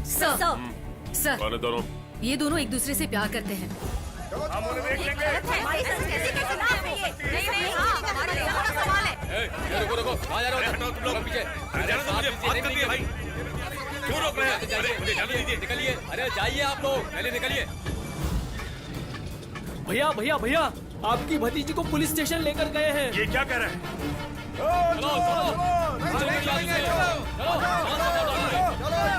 Sir, कौन है दोनों? ये दोनों एक दूसरे से प्यार करते हैं। हम उन्हें देख लेंगे। रुको रुको, आ जा रहा हूँ। तुम लोग पीछे जाने दो, मुझे बात करनी है भाई। क्यों रोक रहे हैं? मुझे जाने दीजिए। निकलिए, अरे जाइए आप लोग, पहले निकलिए। भैया भैया भैया, आपकी भतीजी को पुलिस स्टेशन लेकर गए हैं। ये क्या कह रहा है? चलो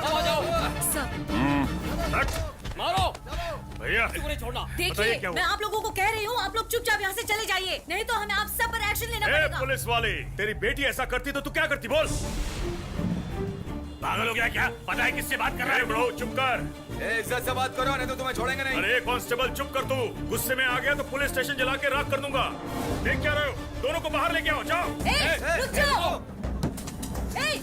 आ जाओ। सर, मारो, भैया नहीं छोड़ना। बताइए देखिए, क्या हुआ? मैं आप लोगों को कह रही हूँ, आप लोग चुपचाप यहाँ से चले जाइए, नहीं तो हमें आप सब पर एक्शन लेना ए पड़ेगा। पुलिस वाले, तेरी बेटी ऐसा करती तो तू क्या करती? बोल। पागल हो गया क्या? पता है किससे बात कर रहा है? ब्रो चुप कर। इज्जत से बात करो, नहीं तो तुम्हें छोड़ेंगे नहीं। अरे कांस्टेबल चुप कर तू। गुस्से में आ गया तो पुलिस स्टेशन जला के राख कर दूंगा। देख क्या रहे हो? दोनों को बाहर लेके आओ, जाओ। रुक जाओ। ए,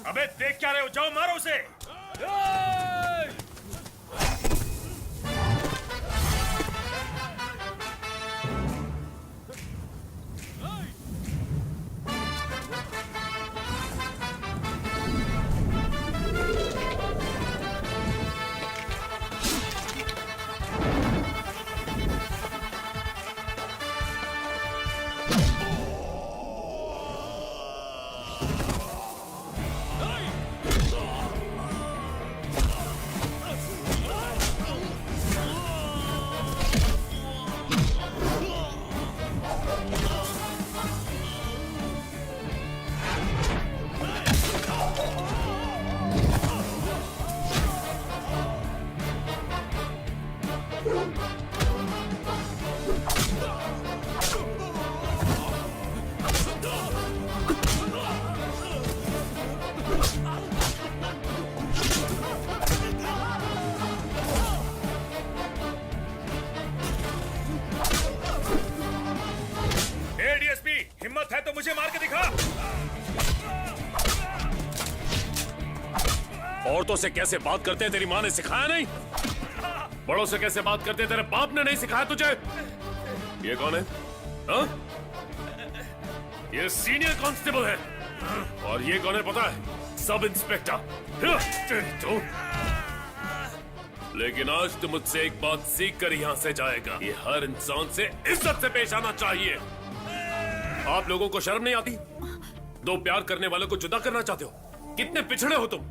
अबे देख क्या रहे हो? जाओ मारो उसे। एडीएसपी, हिम्मत है तो मुझे मार के दिखा। औरतों से कैसे बात करते हैं तेरी माँ ने सिखाया नहीं? बड़ों से कैसे बात करते हैं तेरे बाप ने नहीं सिखाया तुझे? ये कौन है? हा? ये सीनियर कांस्टेबल है। और ये कौन है पता है? Sub inspector. तो लेकिन आज तो मुझसे एक बात सीख कर यहाँ से जाएगा। ये हर इंसान से इज्जत से पेश आना चाहिए। आप लोगों को शर्म नहीं आती? दो प्यार करने वालों को जुदा करना चाहते हो? कितने पिछड़े हो तुम।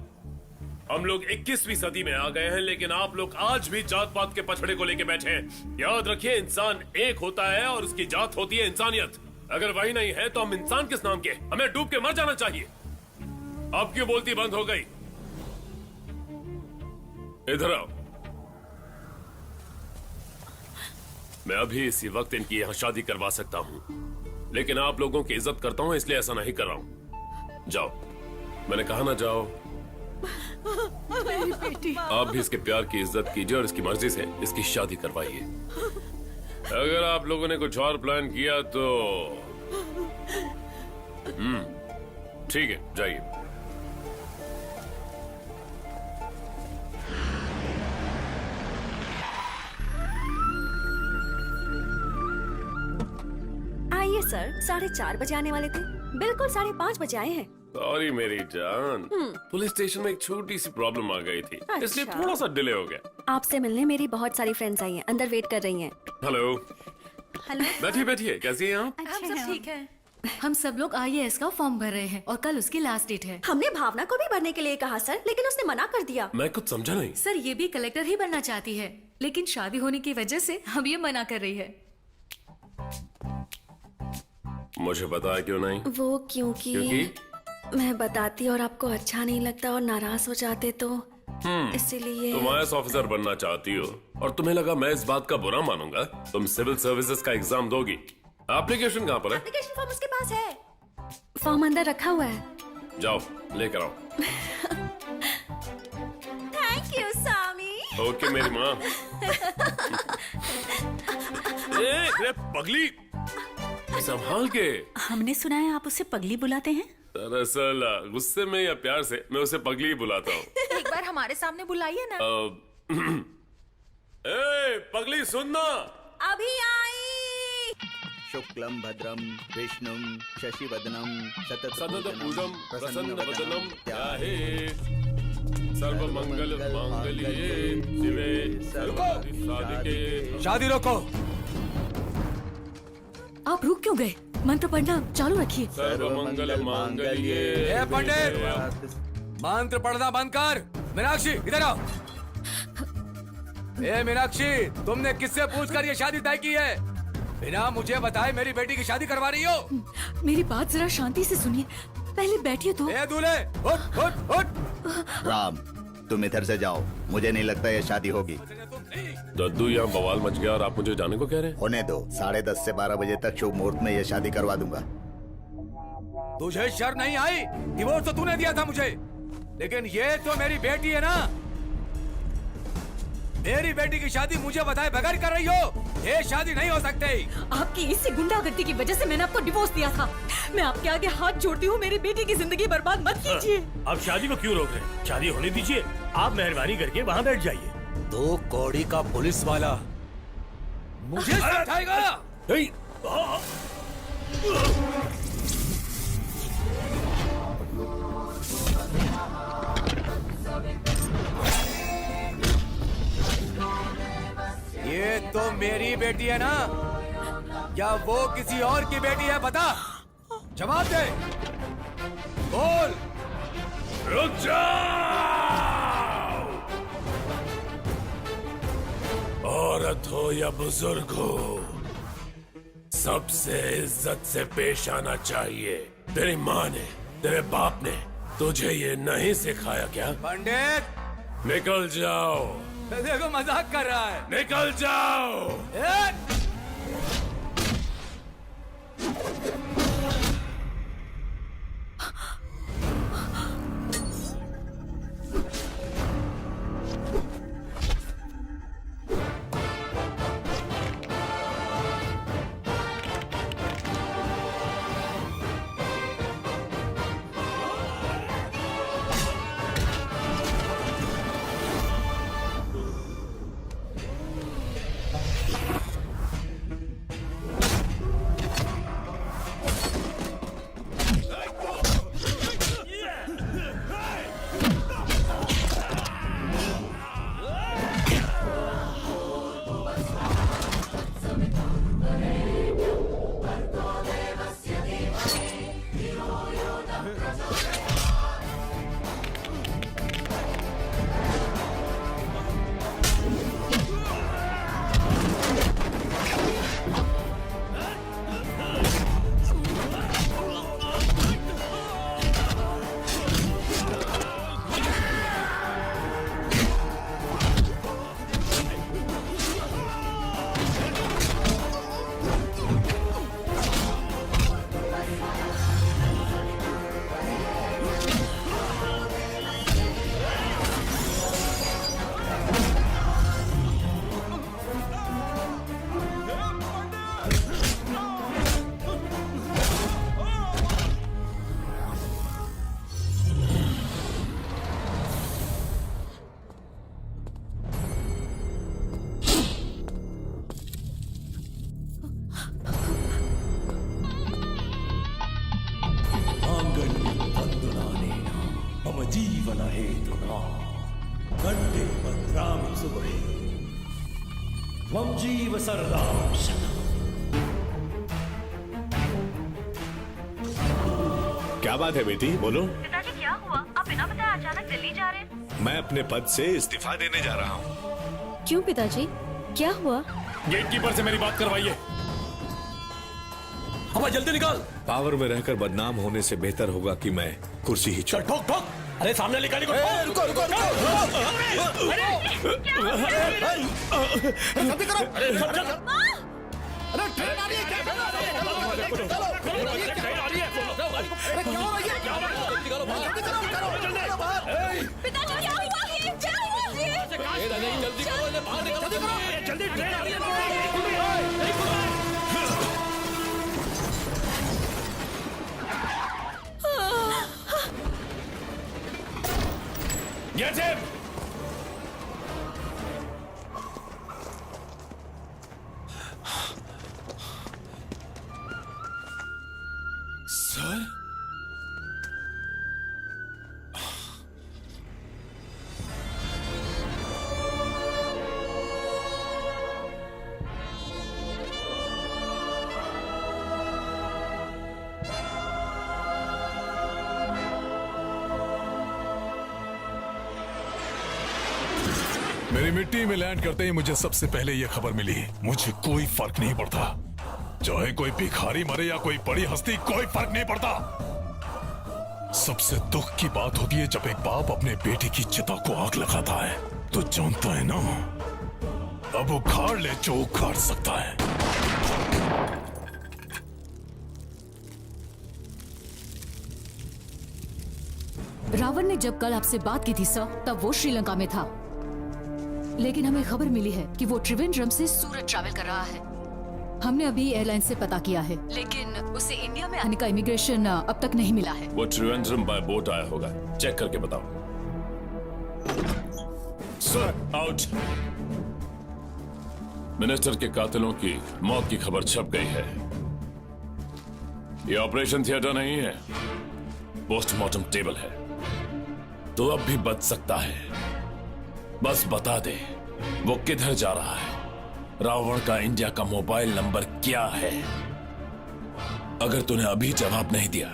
हम लोग 21वीं सदी में आ गए हैं, लेकिन आप लोग आज भी जात पात के पछड़े को लेके बैठे हैं। याद रखिए, इंसान एक होता है और उसकी जात होती है इंसानियत। अगर वही नहीं है तो हम इंसान किस नाम के? हमें डूब के मर जाना चाहिए। आप क्यों बोलती बंद हो गई? इधर आओ। मैं अभी इसी वक्त इनकी यहाँ शादी करवा सकता हूँ, लेकिन आप लोगों की इज्जत करता हूँ इसलिए ऐसा नहीं कर रहा हूँ। जाओ, मैंने कहा ना जाओ। आप भी इसके प्यार की इज्जत कीजिए और इसकी मर्जी से इसकी शादी करवाइए। अगर आप लोगों ने कुछ और प्लान किया तो ठीक है, जाइए। आइए सर, 4:30 बजे आने वाले थे, बिल्कुल 5:30 बजे आए हैं। सॉरी मेरी जान, पुलिस स्टेशन में एक छोटी सी प्रॉब्लम आ गई थी, इसलिए अच्छा। थोड़ा सा डिले हो गया। आपसे मिलने मेरी बहुत सारी फ्रेंड्स आई हैं, अंदर वेट कर रही हैं। हेलो। हेलो। बैठिए बैठिए, कैसी हैं आप? हम सब ठीक है। हम सब लोग IAS का फॉर्म भर रहे हैं और कल उसकी लास्ट डेट है। हमने भावना को भी भरने के लिए कहा सर, लेकिन उसने मना कर दिया। मैं कुछ समझा नहीं। सर, ये भी कलेक्टर ही बनना चाहती है, लेकिन शादी होने की वजह से हम ये मना कर रही है। मुझे बताया क्यों नहीं? वो क्योंकि मैं बताती और आपको अच्छा नहीं लगता और नाराज हो जाते तो इसीलिए। तुम IAS ऑफिसर बनना चाहती हो और तुम्हें लगा मैं इस बात का बुरा मानूंगा? तुम सिविल सर्विसेज का एग्जाम दोगी। एप्लीकेशन कहाँ पर है? एप्लीकेशन फॉर्म उसके पास है। फॉर्म अंदर रखा हुआ है। जाओ लेकर आओ। Thank you Sami. ओके मेरी माँ। ए पगली, संभाल के। हमने सुना है आप उसे पगली बुलाते हैं। दरअसल गुस्से में या प्यार से मैं उसे पगली ही बुलाता हूँ। एक बार हमारे सामने बुलाइए ना। ए पगली सुनना। अभी आई। शुक्लम भद्रम विष्णुम शशिवदनम सनद पूजम प्रसन्न वदनम ध्याये सर्व मंगल मांगल्ये शिवे सर्वार्थ साधिके। शादी रोको। आप रुक क्यों गए? मंत्र पढ़ना चालू रखिए। सर्व मंगल मांगल्ये। ए पंडित, मंत्र पढ़ना बंद कर। मीनाक्षी इधर आओ। ए मीनाक्षी, तुमने किससे पूछकर ये शादी तय की है? बिना मुझे बताए मेरी बेटी की शादी करवा रही हो? मेरी बात जरा शांति से सुनिए, पहले बैठिए तो। ए दूल्हे, उठ उठ उठ। राम, तुम इधर से जाओ, मुझे नहीं लगता ये शादी होगी। दद्दू, यहाँ बवाल मच गया और आप मुझे जाने को कह रहे हैं? होने दो, 10:30 से 12 बजे तक शुभ मुहूर्त में ये शादी करवा दूंगा। तुझे शर्म नहीं आई? डिवोर्स तो तूने दिया था मुझे, लेकिन ये तो मेरी बेटी है ना। मेरी बेटी की शादी मुझे बताए बगैर कर रही हो? ये शादी नहीं हो सकती। आपकी इसी गुंडागर्दी की वजह से मैंने आपको डिवोर्स दिया था। मैं आपके आगे हाथ जोड़ती हूँ, मेरी बेटी की जिंदगी बर्बाद मत कीजिए। अब शादी को क्यों रोक रहे हैं? शादी होने दीजिए। आप मेहरबानी करके वहाँ बैठ जाइए। 2 कौड़ी का पुलिस वाला मुझे समझाएगा? ये तो मेरी बेटी है ना, या वो किसी और की बेटी है? बता, जवाब दे, बोल। रुक जाओ। औरत हो या बुजुर्ग हो, सबसे इज्जत से पेश आना चाहिए। तेरी माँ ने, तेरे बाप ने तुझे ये नहीं सिखाया क्या? पंडित, निकल जाओ। देखो मजाक कर रहा है। निकल जाओ। जीवन हेतुना कंठे भद्रामि शुभे त्वं जीव शरदां शतम्। क्या बात है बेटी, बोलो। पिताजी क्या हुआ? आप बिना बताए अचानक दिल्ली जा रहे हैं? मैं अपने पद से इस्तीफा देने जा रहा हूँ। क्यों पिताजी, क्या हुआ? गेटकीपर से मेरी बात करवाइए। हवा जल्दी निकाल। पावर में रहकर बदनाम होने से बेहतर होगा कि मैं कुर्सी ही छोड़। ठोक ठोक। अरे सामने निकाली को। रुको रुको रुको। जल्दी करो। अरे ट्रेन आ रही है, क्या कर रहा है? ट्रेन आ रही है। अरे क्या हो रहा है? क्या हो रहा है? जल्दी करो बाहर। पिताजी क्या हुआ? क्या हुआ? जल्दी करो, बाहर निकलो। जल्दी करो। जल्दी ट्रेन आ रही है। Get him! सर, मेरी मिट्टी में लैंड करते ही मुझे सबसे पहले यह खबर मिली। मुझे कोई फर्क नहीं पड़ता, चाहे कोई भिखारी मरे या कोई बड़ी हस्ती, कोई फर्क नहीं पड़ता। सबसे दुख की बात होती है जब एक बाप अपने बेटे की चिता को आग लगाता है। तो जानता है ना, अब उखाड़ ले जो उखाड़ सकता है। रावण ने जब कल आपसे बात की थी सर, तब वो श्रीलंका में था, लेकिन हमें खबर मिली है कि वो त्रिवेंद्रम से सूरत ट्रैवल कर रहा है। हमने अभी एयरलाइन से पता किया है, लेकिन उसे इंडिया में आने का इमिग्रेशन अब तक नहीं मिला है। वो त्रिवेंद्रम बाय बोट आया होगा, चेक करके बताओ। Sir, out. मिनिस्टर के कातिलों की मौत की खबर छप गई है। ये ऑपरेशन थिएटर नहीं है, पोस्टमार्टम टेबल है। तो अब भी बच सकता है, बस बता दे वो किधर जा रहा है। रावण का इंडिया का मोबाइल नंबर क्या है? अगर तूने अभी जवाब नहीं दिया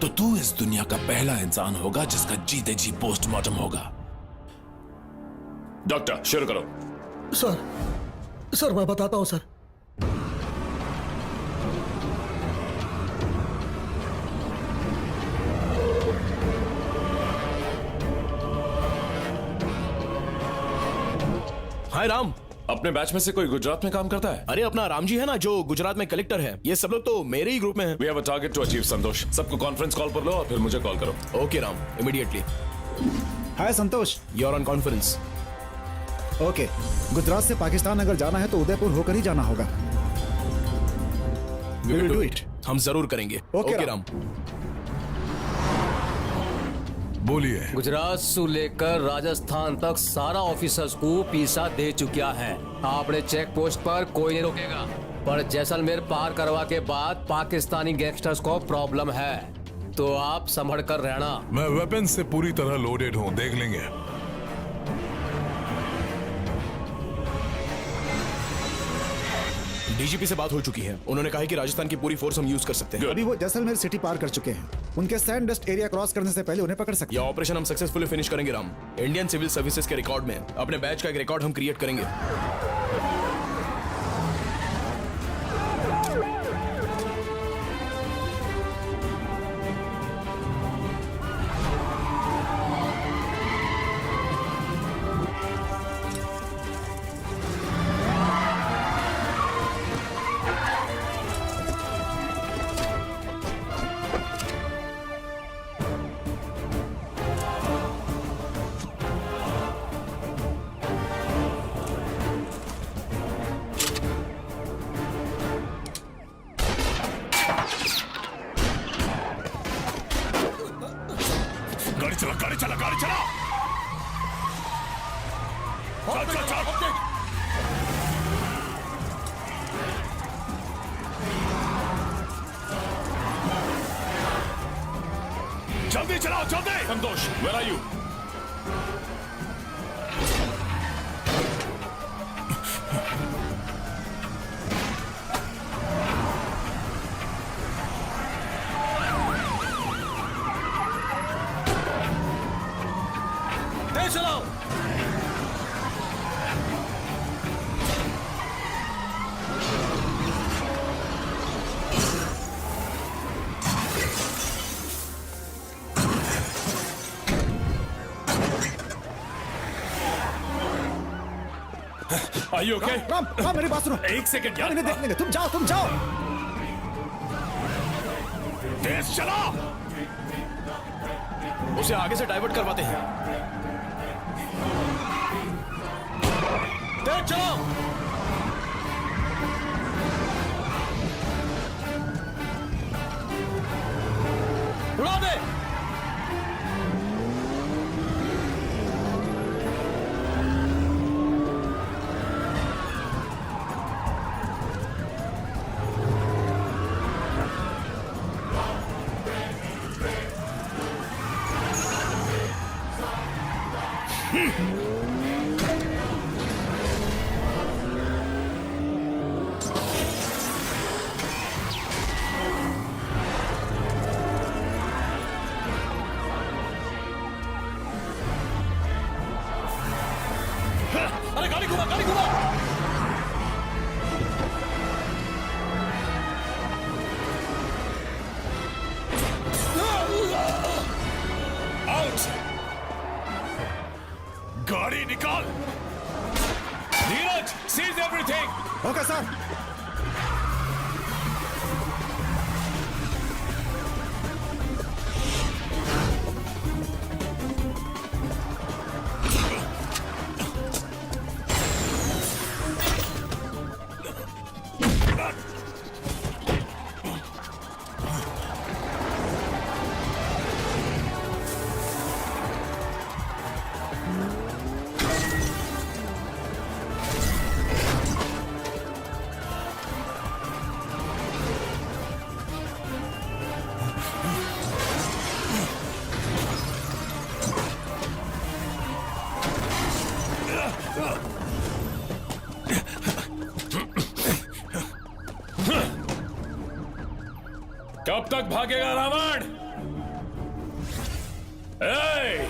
तो तू इस दुनिया का पहला इंसान होगा जिसका जीते जी पोस्टमार्टम होगा। डॉक्टर, शुरू करो। सर मैं बताता हूं सर। हाय राम। अपने बैच में से कोई गुजरात में काम करता है? अरे अपना राम जी है ना, जो गुजरात में कलेक्टर है। ये सब लोग तो मेरे ही ग्रुप में हैं। We have a target to achieve, संतोष। सबको कॉन्फ्रेंस कॉल पर लो और फिर मुझे कॉल करो। Okay Ram, immediately. Hi Santosh, you are on conference. Okay. Gujarat से पाकिस्तान अगर जाना है तो उदयपुर होकर ही जाना होगा। We will do it। हम जरूर करेंगे। ओके राम। बोलिए। गुजरात से लेकर राजस्थान तक सारा ऑफिसर्स को पीसा दे चुका है। आपने चेक पोस्ट पर कोई नहीं रोकेगा, पर जैसलमेर पार करवा के बाद पाकिस्तानी गैंगस्टर्स को प्रॉब्लम है, तो आप संभल कर रहना। मैं वेपन से पूरी तरह लोडेड हूँ, देख लेंगे। डीजीपी से बात हो चुकी है, उन्होंने कहा है कि राजस्थान की पूरी फोर्स हम यूज कर सकते हैं। अभी वो जैसलमेर सिटी पार कर चुके हैं। उनके सैंड डस्ट एरिया क्रॉस करने से पहले उन्हें पकड़ सकते हैं। यह ऑपरेशन हम सक्सेसफुली फिनिश करेंगे राम। इंडियन सिविल सर्विसेज के रिकॉर्ड में अपने बैच का एक रिकॉर्ड हम क्रिएट करेंगे। गाड़ी चला, गाड़ी चला, गाड़ी चला। चल, चल, चल। जल्दी चलाओ, जल्दी। संतोष, where are you? चलाओ। Are you okay? Ram, Ram मेरी बात सुनो। एक सेकंड यार। इन्हें देख लेंगे, तुम जाओ, तुम जाओ। तेज चला। उसे आगे से डाइवर्ट करवाते हैं। तेज चलाओ। उड़ा दे। अरे गाड़ी घुमा, गाड़ी घुमा। आउट। गाड़ी निकाल। Neeraj, seize everything. Okay sir. कब तक भागेगा रावण? ए!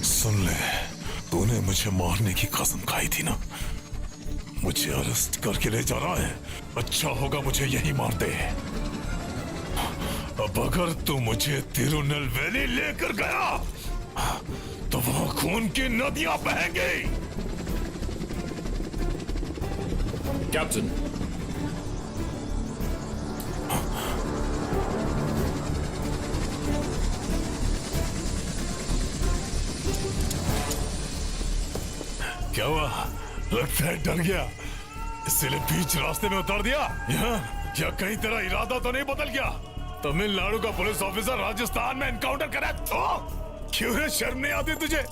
सुन ले, तूने मुझे मारने की कसम खाई थी ना। मुझे अरेस्ट करके ले जा रहा है। अच्छा होगा मुझे यही मार दे। अब अगर तू मुझे तिरुनेलवेली लेकर गया तो वहां खून की नदियां बहेंगी। कैप्टन, क्या हुआ? लगता है डर गया, इसीलिए बीच रास्ते में उतार दिया। या कहीं तेरा इरादा तो नहीं बदल गया? तमिलनाडु का पुलिस ऑफिसर राजस्थान में एनकाउंटर करा तो क्यों रे, शर्म नहीं आती तुझे?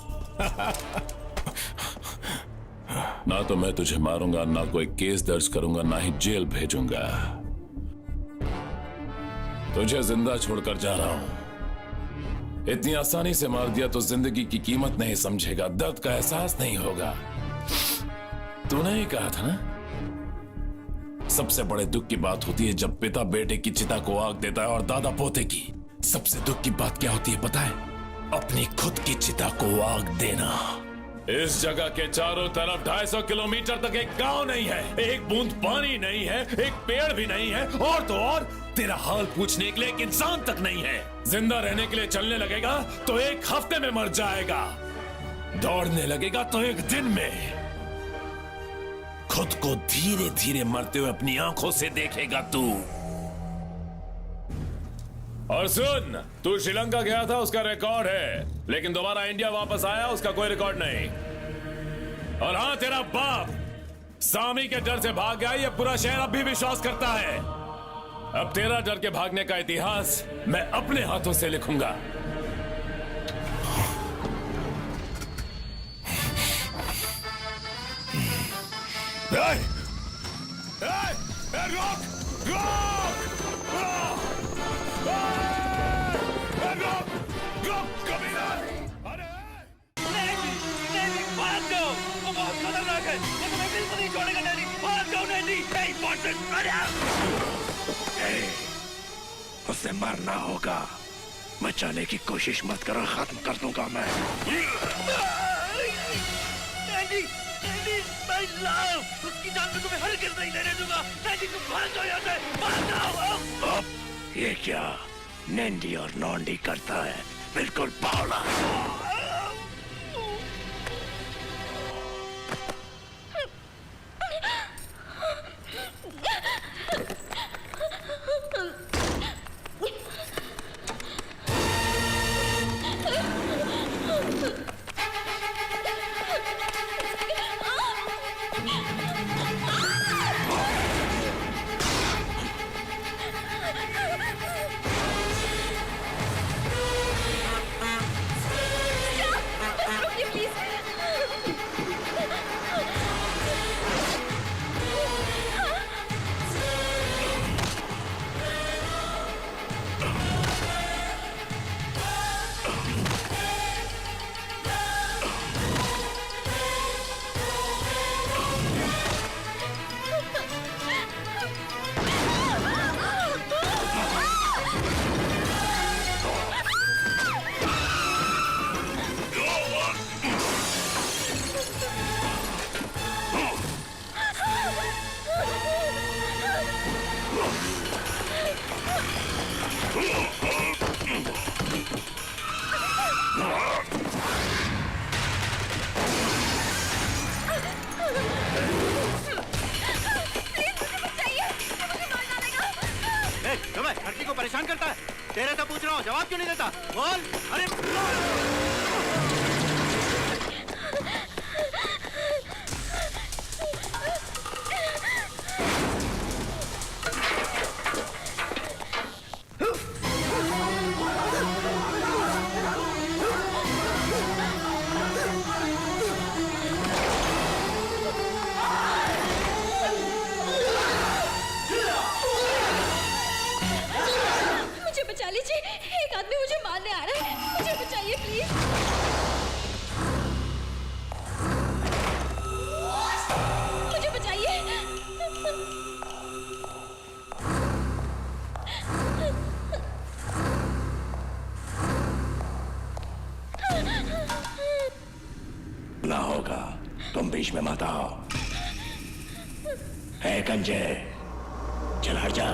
ना तो मैं तुझे मारूंगा, ना कोई केस दर्ज करूंगा, ना ही जेल भेजूंगा। तुझे जिंदा छोड़कर जा रहा हूं। इतनी आसानी से मार दिया तो जिंदगी की कीमत नहीं समझेगा, दर्द का एहसास नहीं होगा। तूने ही कहा था ना, सबसे बड़े दुख की बात होती है जब पिता बेटे की चिता को आग देता है, और दादा पोते की सबसे दुख की बात क्या होती है पता है? अपनी खुद की चिता को आग देना। इस जगह के चारों तरफ 250 किलोमीटर तक एक गांव नहीं है, एक बूंद पानी नहीं है, एक पेड़ भी नहीं है, और तो और तेरा हाल पूछने के लिए एक इंसान तक नहीं है। जिंदा रहने के लिए चलने लगेगा तो एक हफ्ते में मर जाएगा, दौड़ने लगेगा तो एक दिन में। खुद को धीरे धीरे मरते हुए अपनी आंखों से देखेगा तू। और सुन, तू श्रीलंका गया था उसका रिकॉर्ड है, लेकिन दोबारा इंडिया वापस आया उसका कोई रिकॉर्ड नहीं। और हाँ, तेरा बाप सामी के डर से भाग गया, ये पूरा शहर अब भी विश्वास करता है। अब तेरा डर के भागने का इतिहास मैं अपने हाथों से लिखूंगा। रोक! उससे मरना होगा, बचाने की कोशिश मत करो, खत्म कर दूंगा मैं। उसकी जान में तुम्हें हरगिज़ नहीं लेने दूंगा। तुम भाग जाओ यहाँ से, भाग जाओ। अब ये क्या नैंडी और नॉन्डी करता है, बिल्कुल बावला। लड़की को परेशान करता है, तेरे से पूछ रहा हूँ, जवाब क्यों नहीं देता? बोल। अरे एक आदमी मुझे मारने आ रहा है, मुझे बचाइए प्लीज। मुझे बचाइए। ना होगा, तुम बीच में मत आओ। है कंजे, चल हट जा।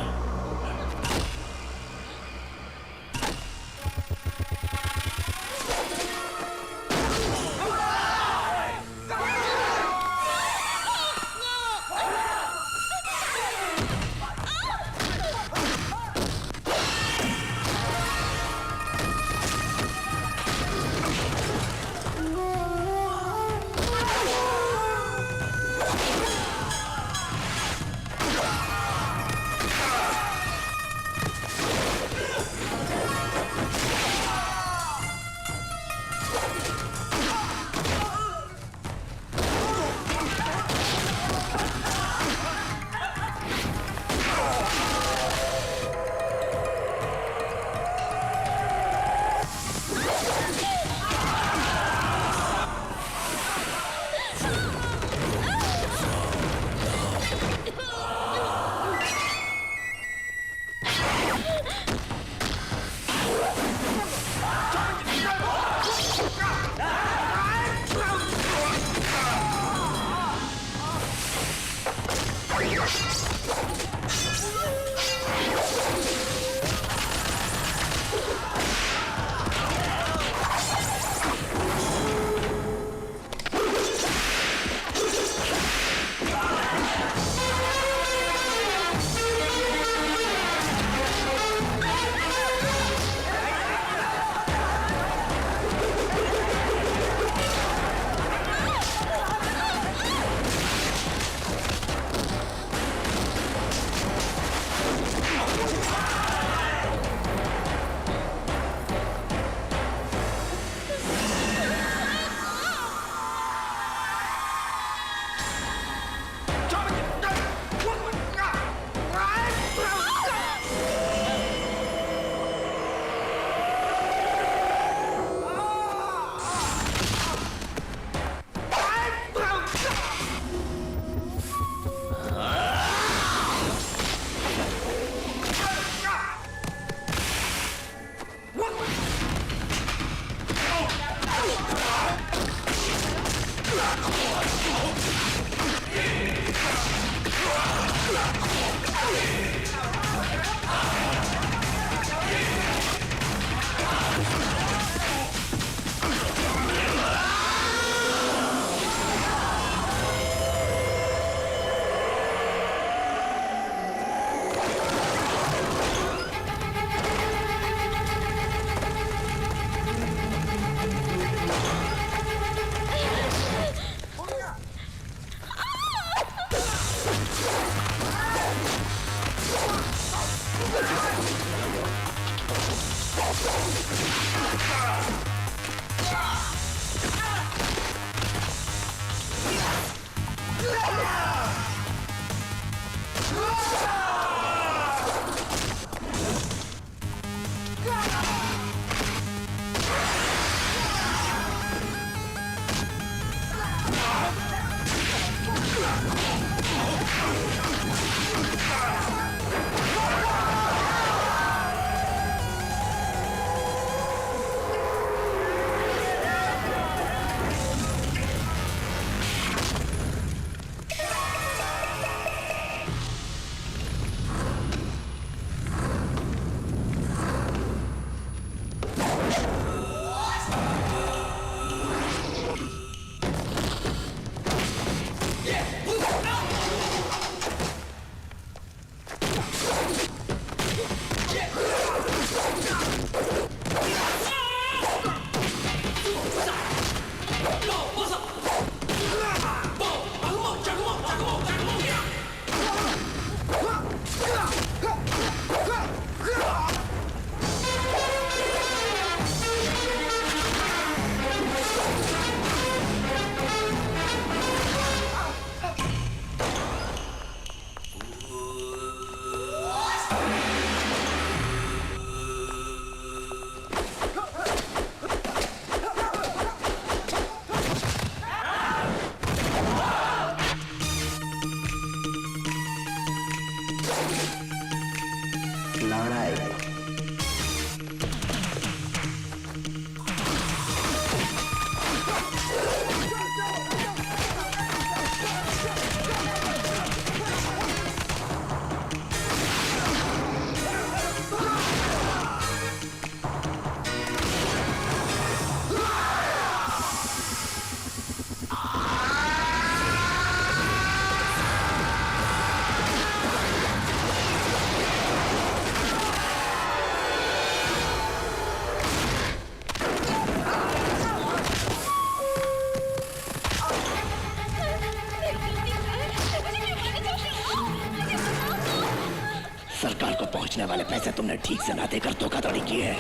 सरकार को पहुंचने वाले पैसे तुमने ठीक से ना देकर धोखाधड़ी की है।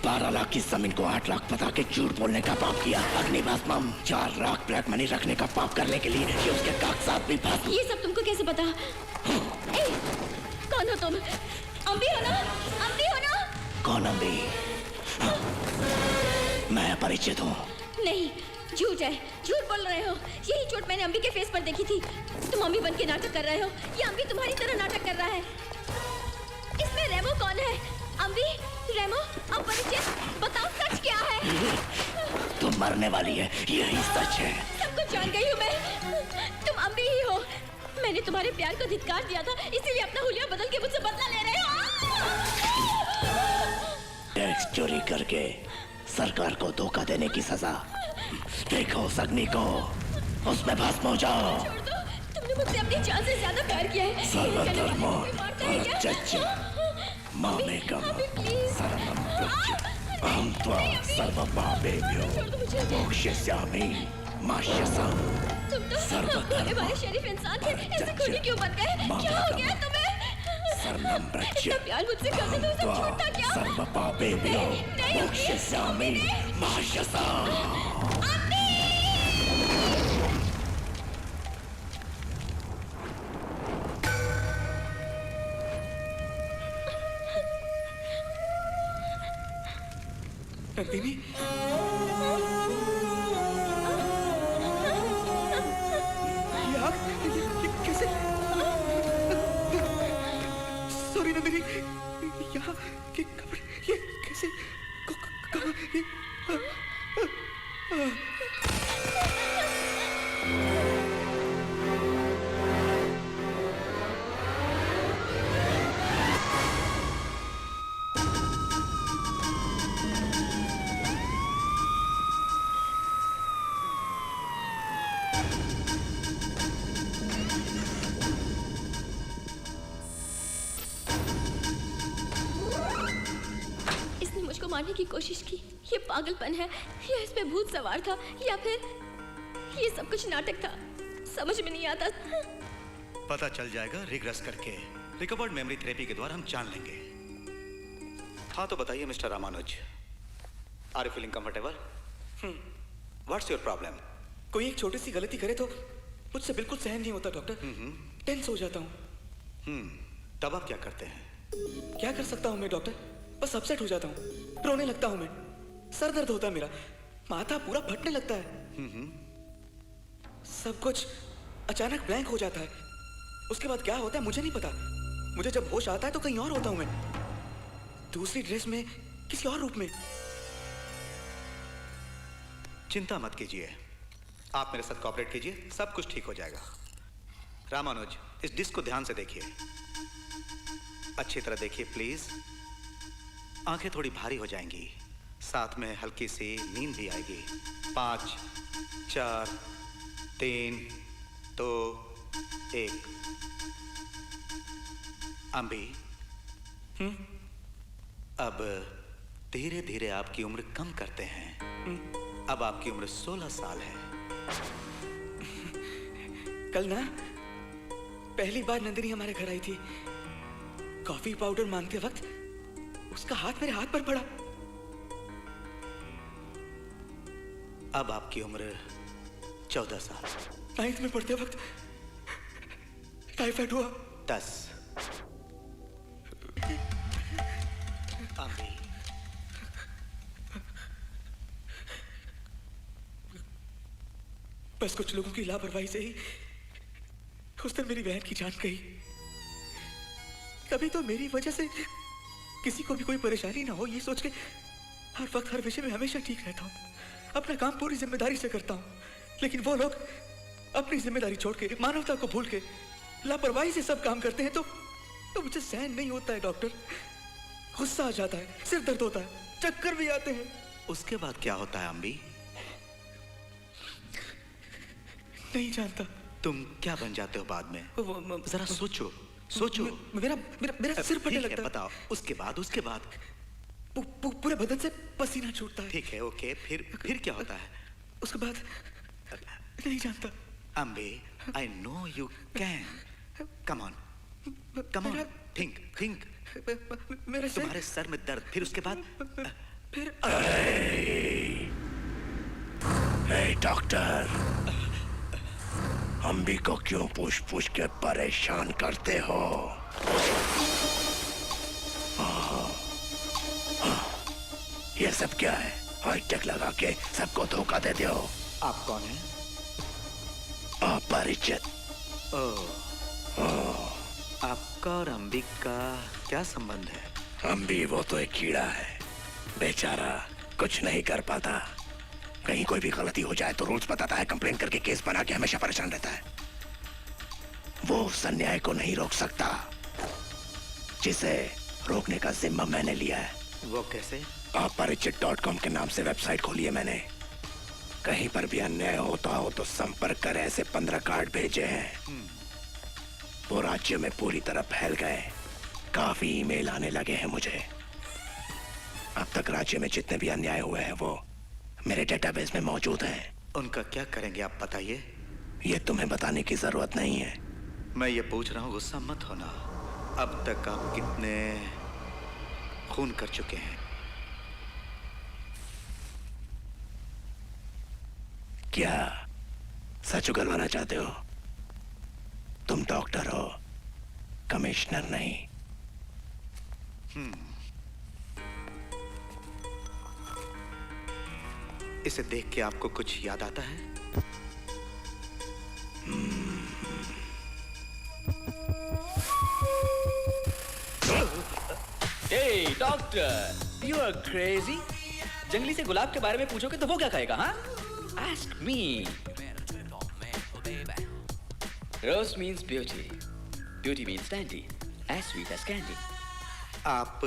12 लाख की जमीन को 8 लाख बता के झूठ बोलने का पाप किया। अग्निभास्मम 4 लाख ब्लैक मनी रखने का पाप करने के लिए ये उसके कागजात भी भस्म। ये सब तुमको कैसे पता? ए, कौन हो तुम? अम्बी हो ना? अम्बी हो ना? कौन अम्बी? मैं परिचित हूँ। नहीं, झूठ है, झूठ बोल रहे हो। यही चोट मैंने अम्बी के फेस पर देखी थी। तुम अम्बी बन के नाटक कर रहे हो या अम्बी तुम्हारी तरह नाटक कर रहा है? इसमें रेमो कौन है? अम्बी, रेमो, अब परिचित, बताओ सच क्या है? तुम मरने वाली है, यही सच है। सब कुछ जान गई हूँ मैं। तुम अम्बी ही हो। मैंने तुम्हारे प्यार को धिक्कार दिया था, इसीलिए अपना हुलिया बदल के मुझसे बदला ले रहे हो। टैक्स चोरी करके सरकार को धोखा देने की सजा। देखो उस अग्नि को, उसमें भस्म हो जाओ। छोड़ दो, तुमने मुझसे अपनी जान से ज्यादा प्यार किया है। सर्वधर्मो परित्यज्य मामेकम शरणं व्रज अहं त्वा सर्वपापेभ्यो मोक्षयिष्यामि मा शरणं। तुम तो होने वाले शरीफ इंसान थे, ऐसे खूनी क्यों बन गए? क्या हो गया तुम्हें? शरणं व्रज इतना प्यार मुझसे करते तो सब झूठ था क्या? सर्वपापेभ्यो मोक्षयिष्यामि मा शरणं। नंदिनी ये कैसे? सॉरी नंदिनी, यहाँ के कपड़े ये कैसे? कहाँ ये? इसने मुझको मारने की कोशिश की। ये पागलपन है या इस पे भूत सवार था या फिर ये सब कुछ नाटक था, समझ में नहीं आता। पता चल जाएगा रिग्रेस करके। रिकवर्ड मेमोरी थेरेपी के द्वारा हम जान लेंगे। हाँ तो बताइए mister Ramanuj, are you feeling comfortable? What's your problem? कोई एक छोटी सी गलती करे तो मुझसे बिल्कुल सहन नहीं होता डॉक्टर। टेंस हो जाता हूँ। तब आप क्या करते हैं? क्या कर सकता हूँ मैं डॉक्टर? बस अपसेट हो जाता हूँ, रोने लगता हूँ मैं, सर दर्द होता है मेरा, माथा पूरा फटने लगता है। सब कुछ अचानक ब्लैंक हो जाता है। उसके बाद क्या होता है मुझे नहीं पता। मुझे जब होश आता है तो कहीं और होता हूँ मैं, दूसरी ड्रेस में, किसी और रूप में। चिंता मत कीजिए, आप मेरे साथ कोऑपरेट कीजिए, सब कुछ ठीक हो जाएगा। रामानुज, इस डिस्क को ध्यान से देखिए, अच्छी तरह देखिए प्लीज। आंखें थोड़ी भारी हो जाएंगी, साथ में हल्की सी नींद भी आएगी। 5 4 3 2 1। अम्बी, अब धीरे धीरे आपकी उम्र कम करते हैं। अब आपकी उम्र 16 साल है। कल ना पहली बार नंदिनी हमारे घर आई थी। कॉफी पाउडर मांगते वक्त उसका हाथ मेरे हाथ पर पड़ा। अब आपकी उम्र 14 साल। 9th में पढ़ते वक्त टाइफाइड हुआ। 10। अम्बी, बस कुछ लोगों की लापरवाही से ही उस दिन मेरी बहन की जान गई। कभी तो मेरी वजह से किसी को भी कोई परेशानी ना हो, ये सोच के हर वक्त हर विषय में हमेशा ठीक रहता हूँ, अपना काम पूरी जिम्मेदारी से करता हूँ। लेकिन वो लोग अपनी जिम्मेदारी छोड़ के, मानवता को भूल के लापरवाही से सब काम करते हैं तो मुझे सहन नहीं होता है डॉक्टर। गुस्सा आ जाता है, सिर दर्द होता है, चक्कर भी आते हैं। उसके बाद क्या होता है अम्बी? नहीं जानता। तुम क्या बन जाते हो बाद में? जरा सोचो सोचो। मेरा सिर फटने लगता है। बताओ उसके बाद पूरे बदन से पसीना छूटता है। ठीक है, ओके, फिर क्या होता है? उसके बाद नहीं जानता। Ambe, I know you can. Come on think. मेरे तुम्हारे सर में दर्द, फिर उसके बाद फिर डॉक्टर, अम्बी को क्यों पूछ के परेशान करते हो? ये सब क्या है? हाईटेक लगा के सबको धोखा देते हो। आप कौन हैं? अपरिचित। आपका और अम्बी का क्या संबंध है? अम्बी वो तो एक कीड़ा है, बेचारा कुछ नहीं कर पाता। कहीं कोई भी गलती हो जाए तो रूल्स बताता है, कंप्लेन करके केस बना के हमेशा परेशान रहता है। वो उस अन्याय को नहीं रोक सकता जिसे रोकने का जिम्मा मैंने लिया है। वो कैसे? अपरिचित.com के नाम से वेबसाइट खोली है मैंने। कहीं पर भी अन्याय होता हो तो संपर्क कर, ऐसे 15 कार्ड भेजे हैं। वो राज्य में पूरी तरह फैल गए। काफी ईमेल आने लगे हैं मुझे। अब तक राज्य में जितने भी अन्याय हुए हैं वो मेरे डेटाबेस में मौजूद हैं। उनका क्या करेंगे आप बताइए? ये तुम्हें बताने की जरूरत नहीं है। मैं ये पूछ रहा हूँ, गुस्सा मत होना। अब तक आप कितने खून कर चुके हैं? क्या सच उगलवाना चाहते हो? तुम डॉक्टर हो, कमिश्नर नहीं। इसे देख के आपको कुछ याद आता है? Hey, doctor, you are crazy. जंगली से गुलाब के बारे में पूछोगे तो वो क्या कहेगा, हाँ? Ask me. Rose means beauty. Beauty means dandy. As sweet as candy. आप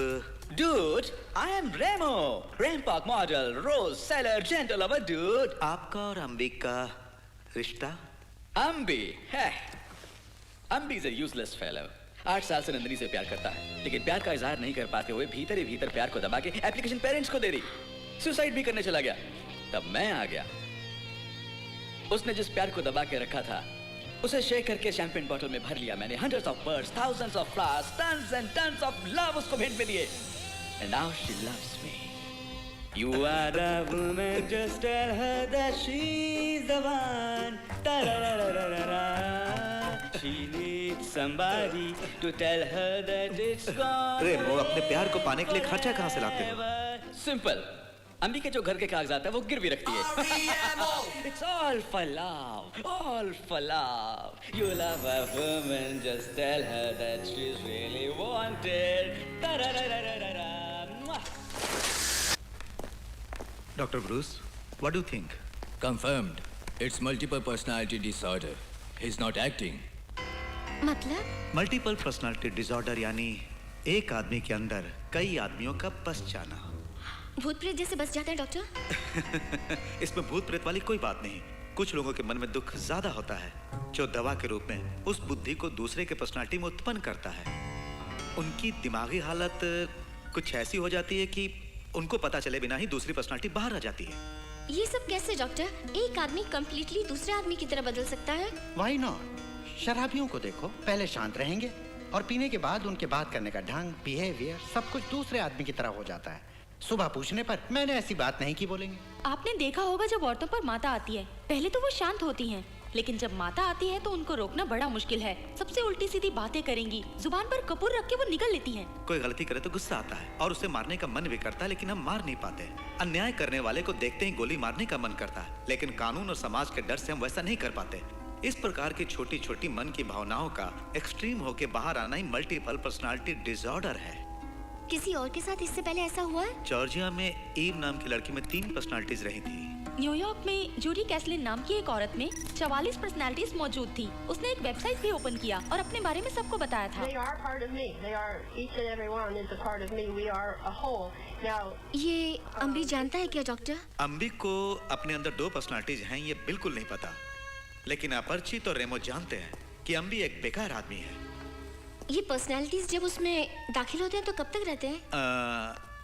Dude, I am Remo. Rampart model, rose seller, gentle lover, dude. आपका और अंबिक का रिश्ता? Ambi, है. Ambi is a useless fellow. 8 साल से नंदिनी से प्यार करता है, लेकिन प्यार का इजहार नहीं कर पाते हुए भीतर ही भीतर प्यार को दबा के एप्लीकेशन पेरेंट्स को दे दी। सुसाइड भी करने चला गया। तब मैं आ गया। उसने जिस प्यार को दबा के रखा था, उसे शेक करके शैंपेन बॉटल में भर लिया मैंने। Hundreds of birds, thousands of flowers, tons and tons of love उसको भेंट में दिए। And now she loves me. You are the woman, just tell her that she's the one. Ta-ra-ra-ra-ra-ra. She needs somebody to tell her that it's gone. रेमो, अपने प्यार को पाने के लिए खर्चा कहाँ से लाते हो? Simple. अम्बी के जो घर के कागजात है वो गिरवी रखती है। It's all for love, all for love. You love a woman, just tell her that she's really wanted. Ta-ra-ra-ra-ra-ra. Dr. Bruce, what do you think? Confirmed. It's multiple personality disorder. He's not acting. मतलब? Multiple personality disorder यानी एक आदमी के अंदर कई आदमियों का बस जाना। भूत प्रेत जैसे बस जाते हैं डॉक्टर? इसमें भूत प्रेत वाली कोई बात नहीं। कुछ लोगों के मन में दुख ज्यादा होता है, जो दवा के रूप में उस बुद्धि को दूसरे के पर्सनालिटी में उत्पन्न करता है। उनकी दिमागी हालत कुछ ऐसी हो जाती है कि उनको पता चले बिना ही दूसरी पर्सनालिटी बाहर आ जाती है। ये सब कैसे डॉक्टर? एक आदमी कंप्लीटली दूसरे आदमी की तरह बदल सकता है? Why not? शराबियों को देखो, पहले शांत रहेंगे और पीने के बाद उनके बात करने का ढंग, बिहेवियर सब कुछ दूसरे आदमी की तरह हो जाता है। सुबह पूछने पर मैंने ऐसी बात नहीं की बोलेंगे। आपने देखा होगा जब औरतों पर माता आती है, पहले तो वो शांत होती हैं, लेकिन जब माता आती है तो उनको रोकना बड़ा मुश्किल है। सबसे उल्टी सीधी बातें करेंगी, जुबान पर कपूर रख के वो निकल लेती हैं। कोई गलती करे तो गुस्सा आता है और उसे मारने का मन भी करता है, लेकिन हम मार नहीं पाते। अन्याय करने वाले को देखते ही गोली मारने का मन करता है, लेकिन कानून और समाज के डर से हम वैसा नहीं कर पाते। इस प्रकार की छोटी छोटी मन की भावनाओं का एक्सट्रीम होके बाहर आना ही मल्टीपल पर्सनालिटी डिसऑर्डर है। किसी और के साथ इससे पहले ऐसा हुआ है? जॉर्जिया में ईव नाम की लड़की में 3 पर्सनालिटीज रही थी। न्यूयॉर्क में जूडी कैसलिन नाम की एक औरत में 44 पर्सनालिटीज मौजूद थी। उसने एक वेबसाइट भी ओपन किया और अपने बारे में सबको बताया था। ये अम्बी जानता है क्या डॉक्टर? अम्बी को अपने अंदर 2 पर्सनालिटीज हैं ये बिल्कुल नहीं पता, लेकिन अपरिचित और रेमो जानते हैं कि अम्बी एक बेकार आदमी है। ये पर्सनालिटीज जब उसमें दाखिल होते हैं तो कब तक रहते हैं?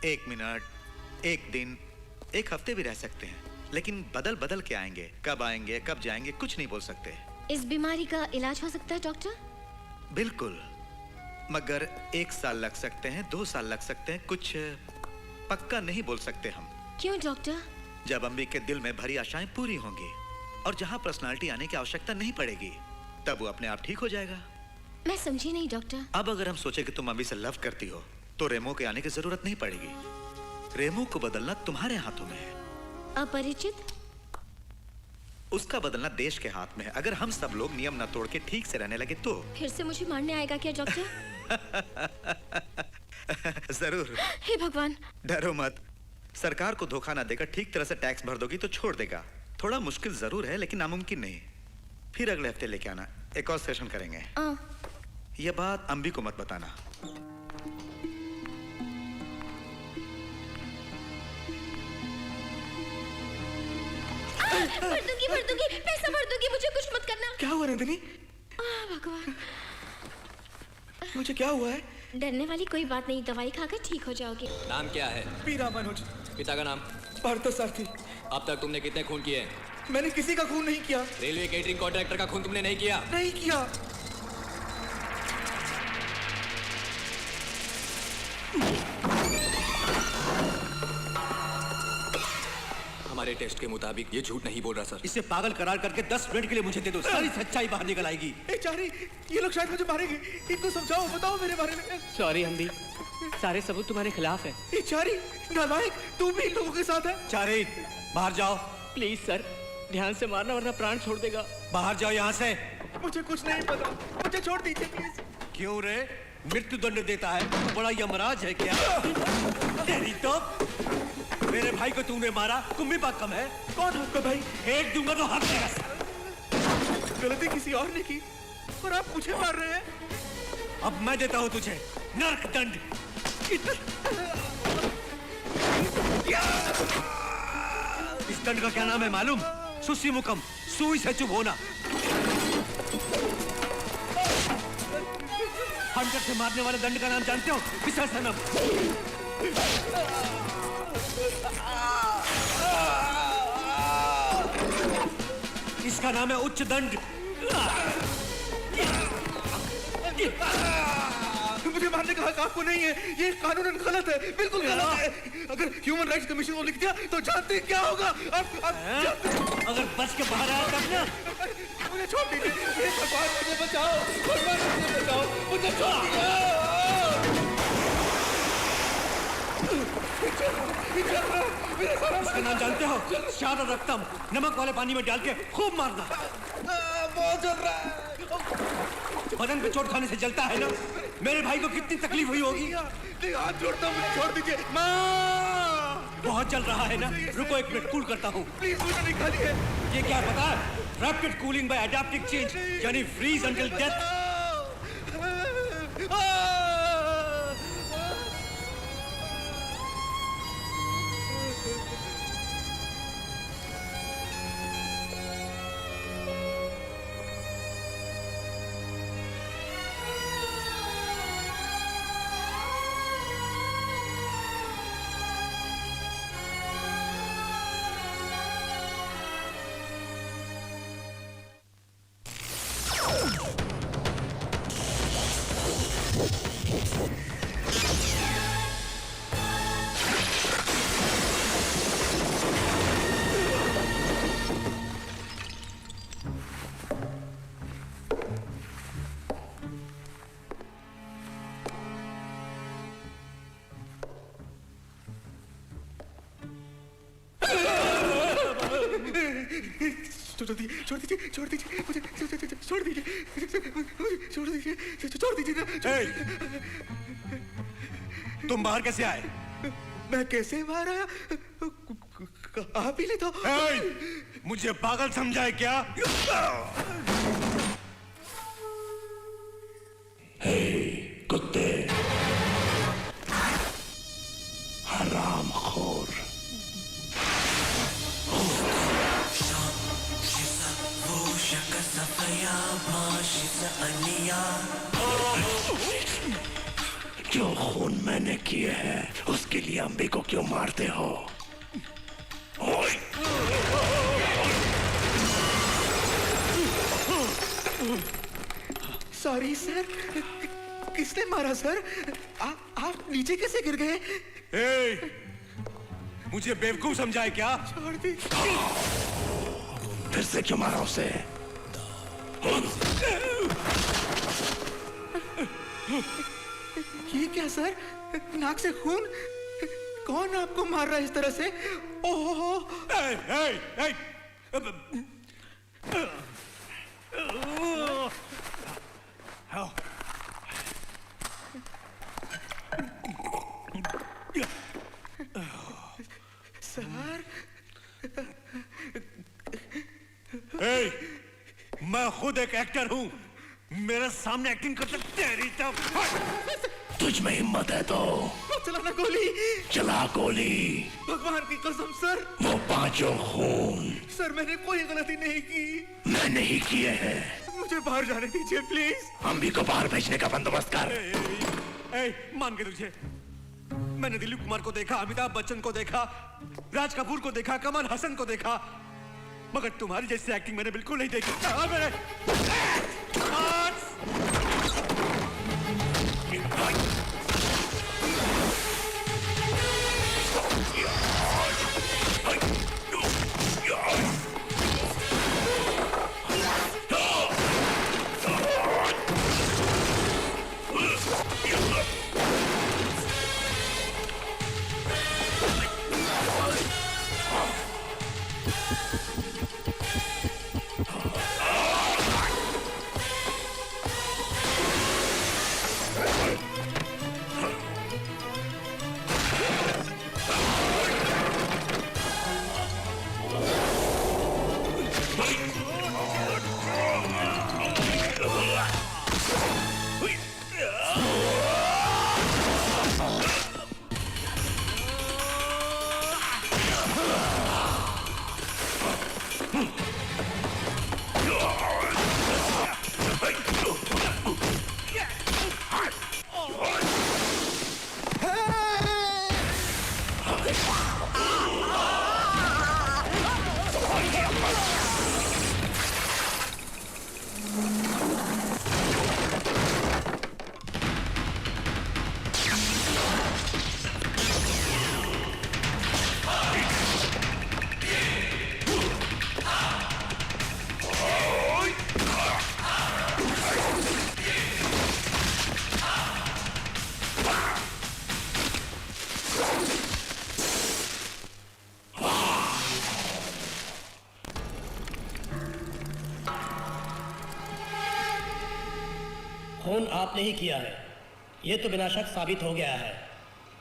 1 मिनट, 1 दिन, 1 हफ्ते भी रह सकते हैं, लेकिन बदल बदल के आएंगे। कब आएंगे कब जाएंगे कुछ नहीं बोल सकते। इस बीमारी का इलाज हो सकता है डॉक्टर? बिल्कुल, मगर 1 साल लग सकते हैं, 2 साल लग सकते हैं, कुछ पक्का नहीं बोल सकते हम। क्यों डॉक्टर? जब अम्बी के दिल में भरी आशाएं पूरी होंगी और जहां पर्सनालिटी आने की आवश्यकता नहीं पड़ेगी, तब वो अपने आप ठीक हो जाएगा। मैं समझी नहीं डॉक्टर। अब अगर हम सोचे कि तुम अम्बी से लव करती हो तो रेमो के आने की जरूरत नहीं पड़ेगी। रेमो को बदलना तुम्हारे हाथों में है। अपरिचित? उसका बदलना देश के हाथ में है। अगर हम सब लोग नियम न तोड़ के ठीक से रहने लगे तो। फिर से मुझे मारने आएगा क्या डॉक्टर? जरूर। हे भगवान। डरो मत, सरकार को धोखा ना देकर ठीक तरह से टैक्स भर दोगी तो छोड़ देगा। थोड़ा मुश्किल जरूर है लेकिन नामुमकिन नहीं। फिर अगले हफ्ते लेके आना, एक और सेशन करेंगे। यह बात अम्बी को मत बताना। भर दूंगी, पैसा भर दूंगी, मुझे कुछ मत करना। क्या हुआ नंदिनी? भगवान, मुझे क्या हुआ है? डरने वाली कोई बात नहीं, दवाई खाकर ठीक हो जाओगे। नाम क्या है? पीरा मनोज। पिता का नाम? पार्थसारथी। अब तक तुमने कितने खून किए? मैंने किसी का खून नहीं किया। रेलवे केटरिंग कॉन्ट्रैक्टर का खून तुमने नहीं किया? नहीं किया। हमारे टेस्ट के मुताबिक ये झूठ नहीं बोल रहा सर। इसे पागल करार करके 10 मिनट के लिए मुझे दे दो, सारी सच्चाई बाहर निकल आएगी। चारी, ये लोग शायद मुझे मारेंगे। इनको समझाओ, बताओ मेरे बारे में। सॉरी अम्बी, सारे सबूत तुम्हारे खिलाफ है। ये चारी नालायक, तू भी इन लोगों के साथ है। चारे बाहर जाओ प्लीज सर, ध्यान से मारना वरना प्राण छोड़ देगा। बाहर जाओ यहाँ से। मुझे कुछ नहीं पता, मुझे छोड़ दीजिए प्लीज। क्यों रे, मृत्यु दंड देता है तो बड़ा यमराज है क्या? तेरी तो मेरे भाई को तूने मारा, तुम भी बात कम है। कौन आपका भाई? एक दूंगा तो हाथ देगा। गलती किसी और ने की और आप मुझे मार रहे हैं। अब मैं देता हूँ तुझे नरक दंड। इस दंड का क्या नाम है मालूम? सुसी मुकम, सुई से चुप होना। हंटर से मारने वाले दंड का नाम जानते हो? विसर्जनम। इसका नाम है उच्च दंड। मुझे मारने का हक आपको नहीं है, ये कानूनन गलत है, बिल्कुल गलत है। अगर ह्यूमन राइट्स कमीशन को लिख दिया तो जानते क्या होगा? अगर बच के बाहर आया तब ना। मुझे छोड़ दीजिए, ये भगवान मुझे बचाओ, भगवान मुझे बचाओ, मुझे छोड़ दीजिए। इसका नाम जानते हो? शाद रक्तम, नमक वाले पानी में डाल के खूब मारना। बहुत जल रहा है। बदन पे चोट खाने से जलता है ना? मेरे भाई को कितनी तकलीफ हुई होगी। हाथ जोड़ता हूँ, मुझे छोड़ दीजिए। माँ, बहुत जल रहा है ना? रुको एक मिनट, कूल करता हूँ। प्लीज मुझे निकालिए। ये क्या पता है? Rapid cooling bye adaptive change, यानी फ्रीज अंटिल डेथ। छोड़ दीजिए, छोड़ दीजिए, छोड़ दीजिए, मुझे छोड़ दीजिए, छोड़ दीजिए, छोड़ दीजिए ना। तुम बाहर कैसे आए? मैं कैसे बाहर आया? आप ही ले तो। मुझे पागल समझा है क्या? कुत्ते, हरामखोर। जो खून मैंने किए हैं उसके लिए अम्बी को क्यों मारते हो? सॉरी सर, किसने मारा सर? आप नीचे कैसे गिर गए? मुझे बेवकूफ समझा है क्या? छोड़ दीजिए। फिर से क्यों मारा उसे? ये क्या सर, नाक से खून? कौन आपको मार रहा है इस तरह से? ओह, सर, मैं खुद एक एक्टर हूँ, मेरे सामने एक्टिंग करते तेरी तब। तुझ में हिम्मत है तो चलाना गोली। चला गोली। भगवान की कसम सर, वो पांचों खून सर मैंने कोई गलती नहीं की। मैंने ही किए हैं। मुझे बाहर जाने दीजिए प्लीज। अम्बी को बाहर भेजने का बंदोबस्त कर। मान के तुझे, मैंने दिलीप कुमार को देखा, अमिताभ बच्चन को देखा, राज कपूर को देखा, कमल हसन को देखा, मगर तुम्हारी जैसी एक्टिंग मैंने बिल्कुल नहीं देखी। आपने ही किया है, ये तो बिना शक साबित हो गया है।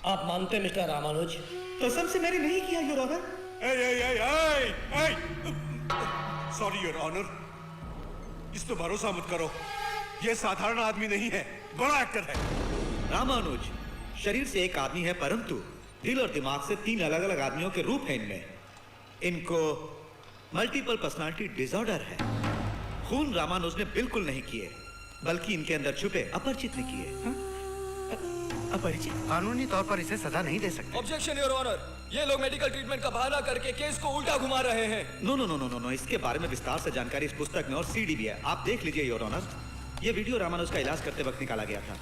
आप मानते मिस्टर रामानुज? कसम से मैंने नहीं किया your honour. Sorry your honour, इस पे भरोसा मत करो, ये साधारण आदमी नहीं है, बड़ा एक्टर है। रामानुज शरीर से एक आदमी है, परंतु दिल और दिमाग से 3 अलग अलग आदमियों के रूप हैं इनमें। इनको मल्टीपल पर्सनालिटी डिसऑर्डर है। खून रामानुज ने बिल्कुल नहीं किए, बल्कि इनके अंदर छुपे अपरिचित ने किए। अपरिचित? कानूनी तौर पर इसे सजा नहीं दे सकते। ऑब्जेक्शन योर ऑनर, ये लोग मेडिकल ट्रीटमेंट का बहाना करके केस को उल्टा घुमा रहे हैं। No no no no no no, इसके बारे में विस्तार से जानकारी इस पुस्तक में और सीडी भी है, आप देख लीजिए योर ऑनर। ये वीडियो रामानुज का इलाज करते वक्त निकाला गया था।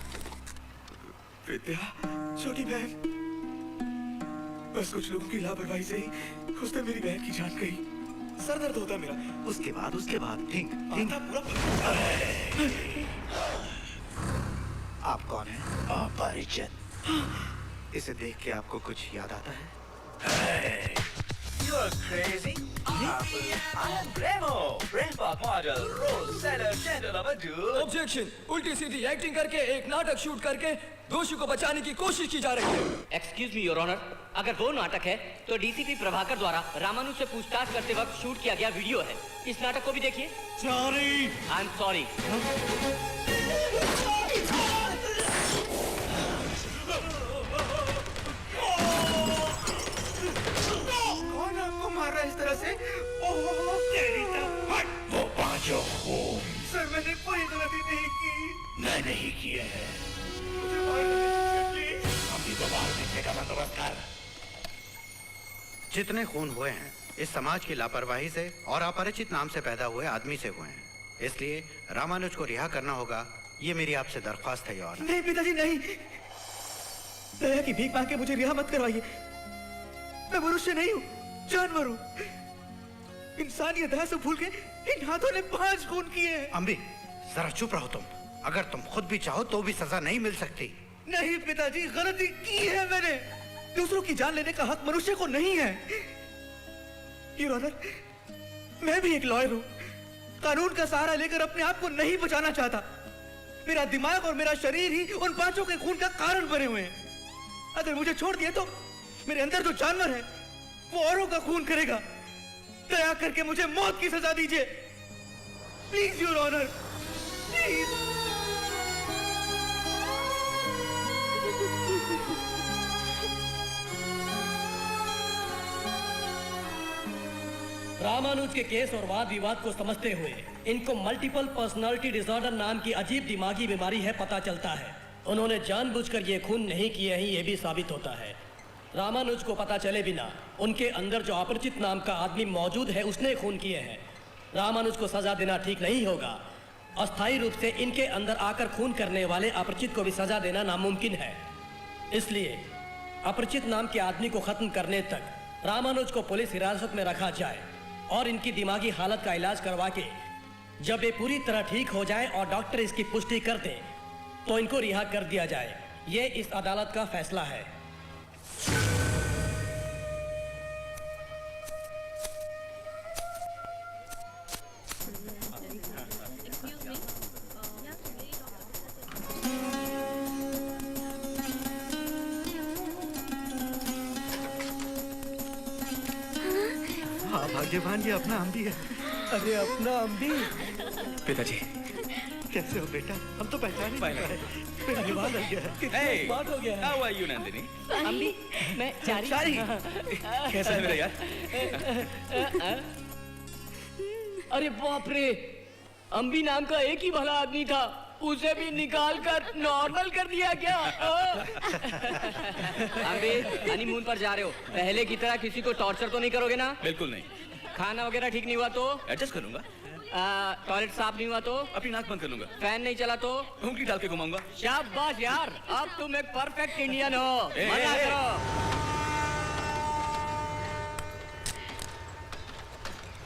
विद्या, छोटी बहन, बस कुछ लोगों की लापरवाही से ही उसने मेरी बहन की जान गई। सर दर्द होता मेरा। उसके बाद थिंक पूरा। आप कौन हैं? अपरिचित। इसे देख के आपको कुछ याद आता है? You are crazy? I am Remo, brain pop model, role seller, gender lover dude. Objection! उल्टी सीधी एक्टिंग करके एक नाटक शूट करके दोषी को बचाने की कोशिश की जा रही है। एक्सक्यूज मी योर ऑनर, अगर वो नाटक है तो डीसीपी प्रभाकर द्वारा रामानुज से पूछताछ करते वक्त शूट किया गया वीडियो है। इस नाटक को भी देखिए। सॉरी। I am sorry. कौन आपको मार रहा है इस तरह से? वो पांचों खून सर मैंने कोई गलती नहीं की। मैं नहीं किए हैं। अभी तो बाहर निकलने का बंदोबस्त कर। जितने खून हुए हैं इस समाज की लापरवाही से और अपरिचित नाम से पैदा हुए आदमी से हुए हैं, इसलिए रामानुज को रिहा करना होगा। ये मेरी आपसे दरख्वास्त है योर। नहीं पिताजी नहीं, दया की भीख मांग के मुझे रिहा मत करवाइए। मैं मनुष्य नहीं हूँ, जानवर हूँ। इंसानियत दया से भूल के इन हाथों ने 5 खून किए हैं। अम्बी जरा चुप रहो तुम। अगर तुम खुद भी चाहो तो भी सजा नहीं मिल सकती। नहीं पिताजी, गलती की है मैंने। दूसरों की जान लेने का हक मनुष्य को नहीं है। योर ऑनर, मैं भी एक लॉयर हूँ। कानून का सहारा लेकर अपने आप को नहीं बचाना चाहता। मेरा दिमाग और मेरा शरीर ही उन 5 के खून का कारण बने हुए हैं। अगर मुझे छोड़ दिए तो मेरे अंदर जो जानवर है वो औरों का खून करेगा। दया करके मुझे मौत की सजा दीजिए, please your honour, please. Ramanuj के केस और वाद विवाद को समझते हुए इनको मल्टीपल पर्सनालिटी डिसऑर्डर नाम की अजीब दिमागी बीमारी है पता चलता है। उन्होंने जानबूझकर ये खून नहीं किए हैं, ये भी साबित होता है। रामानुज को पता चले बिना उनके अंदर जो अपरिचित नाम का आदमी मौजूद है उसने खून किए हैं। रामानुज को सजा देना ठीक नहीं होगा। अस्थायी रूप से इनके अंदर आकर खून करने वाले अपरिचित को भी सजा देना नामुमकिन है। इसलिए अपरिचित नाम के आदमी को खत्म करने तक रामानुज को पुलिस हिरासत में रखा जाए और इनकी दिमागी हालत का इलाज करवा के जब ये पूरी तरह ठीक हो जाए और डॉक्टर इसकी पुष्टि कर दे तो इनको रिहा कर दिया जाए। ये इस अदालत का फैसला है। हाँ भाग्यवान, ये अपना अम्बी है। अरे अपना अम्बी। पिताजी कैसे हो बेटा? हम तो पहचान ही नहीं पाए। धन्यवाद हो गया है। Hey, बात हो गया है। how are you, Nandini? अम्बी, मैं चारी। कैसा है मेरा यार? अरे बाप रे, अम्बी नाम का एक ही भला आदमी था, उसे भी निकाल कर नॉर्मल कर दिया क्या? अम्बी, हनीमून पर जा रहे हो, पहले की तरह किसी को टॉर्चर तो नहीं करोगे ना? बिल्कुल नहीं। खाना वगैरह ठीक नहीं हुआ तो? एडजस्ट कर लूंगा। टॉयलेट साफ नहीं हुआ तो? अपनी नाक बंद कर लूंगा। फैन नहीं चला तो? उंगली डाल के घुमाऊंगा। शाबाश यार, अब तुम एक परफेक्ट इंडियन हो। मजा करो।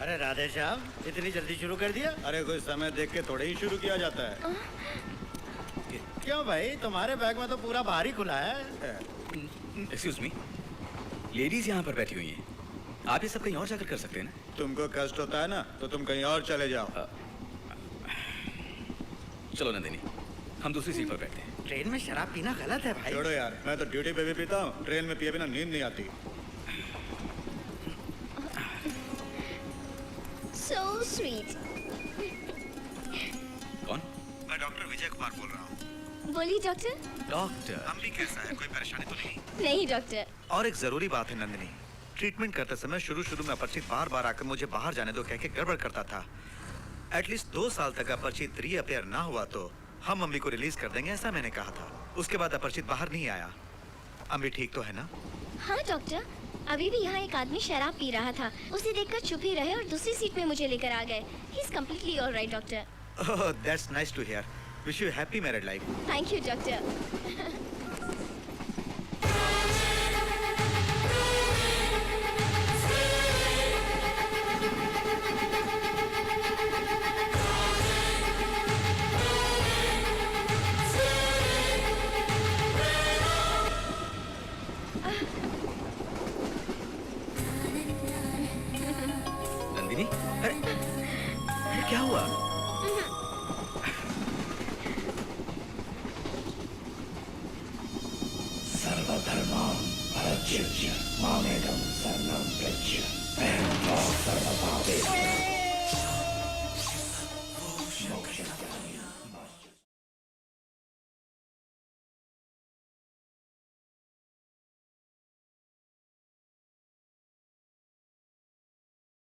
अरे राधे श्याम, इतनी जल्दी शुरू कर दिया? अरे कोई समय देख के थोड़े ही शुरू किया जाता है। क्यों भाई, तुम्हारे बैग में तो पूरा बाहर ही खुला है। एक्सक्यूज मी, लेडीज यहाँ पर बैठी हुई हैं, आप ये सब कहीं और जाकर कर सकते हैं ना? तुमको कष्ट होता है ना, तो तुम कहीं और चले जाओ। चलो नंदिनी, हम दूसरी सीट पर बैठते हैं। ट्रेन में शराब पीना गलत है भाई। छोड़ो यार, मैं तो ड्यूटी पे भी पीता हूँ, ट्रेन में पिए बिना नींद नहीं आती। So sweet. कौन? मैं डॉक्टर विजय कुमार बोल रहा हूँ। बोलिए डॉक्टर। डॉक्टर अम्बी कैसा है, कोई परेशानी तो नहीं? नहीं डॉक्टर। और एक जरूरी बात है नंदिनी, ट्रीटमेंट करते समय शुरू में अपरिचित बार बार आकर मुझे बाहर जाने दो कह के गड़बड़ करता था। एटलीस्ट 2 साल तक अपरिचित रीअपेयर ना हुआ तो हम अम्बी को रिलीज कर देंगे, ऐसा मैंने कहा था। उसके बाद अपरिचित बाहर नहीं आया। अम्बी ठीक तो है ना? हाँ डॉक्टर, अभी भी यहाँ एक आदमी शराब पी रहा था, उसे देखकर चुप ही रहे और दूसरी सीट में मुझे लेकर आ गए। He is completely alright doctor. Oh, that's nice to hear. Wish you happy married life. Thank you doctor. Nandini, अरे क्या हुआ? सर्वधर्मां परित्यज्य मामेकं